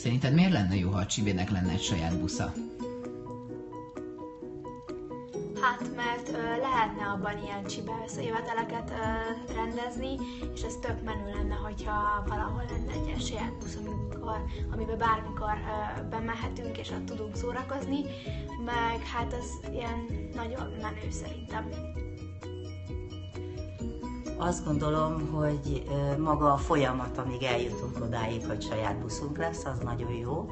Szerinted miért lenne jó, ha a Csibének lenne egy saját busza? Hát, mert lehetne abban ilyen csibelsz jöveteleket rendezni, és ez tök menő lenne, hogyha valahol lenne egy ilyen saját busz, amiben bármikor bemehetünk, és ott tudunk szórakozni, meg hát ez ilyen nagyon menő szerintem. Azt gondolom, hogy maga a folyamat, amíg eljutunk odáig, hogy saját buszunk lesz, az nagyon jó.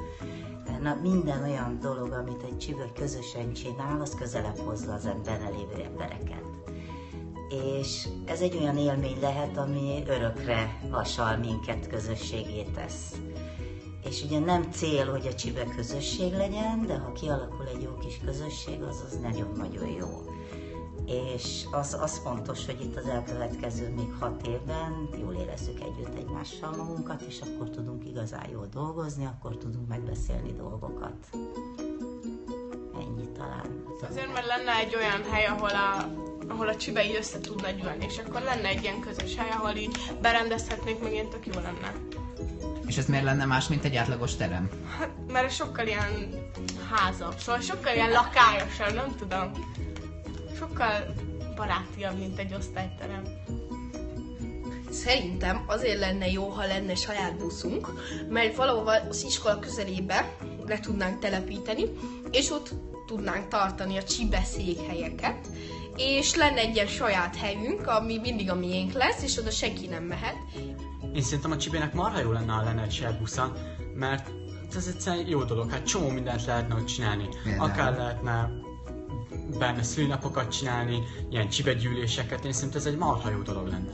Minden olyan dolog, amit egy csibe közösen csinál, az közelebb hozza az benne lévő embereket. És ez egy olyan élmény lehet, ami örökre vasal minket, közösségé tesz. És ugye nem cél, hogy a csibe közösség legyen, de ha kialakul egy jó kis közösség, az nagyon-nagyon jó. És az fontos, hogy itt az elkövetkező még 6 évben jól érezzük együtt egymással magunkat, és akkor tudunk igazán jól dolgozni, akkor tudunk megbeszélni dolgokat. Ennyi talán. Azért, mert lenne egy olyan hely, ahol a csibe így össze tudna gyűlni, és akkor lenne egy ilyen közös hely, ahol így berendezhetnénk, meg ilyen tök jó lenne. És ez miért lenne más, mint egy átlagos terem? Hát, mert sokkal ilyen házabb, szóval sokkal ilyen lakályosabb, nem tudom. Sokkal barátiabb, mint egy osztályterem. Szerintem azért lenne jó, ha lenne saját buszunk, mert valahol az iskola közelébe le tudnánk telepíteni, és ott tudnánk tartani a csibe székhelyeket, és lenne egy ilyen saját helyünk, ami mindig a miénk lesz, és oda senki nem mehet. Én szerintem a Csibének marha jó lenne, ha lenne egy saját busza, mert ez egyszerűen jó dolog, hát csomó mindent lehetne ott csinálni. Akár lehetne benne szülinapokat csinálni, ilyen csibegyűléseket, én szerintem ez egy marha jó dolog lenne.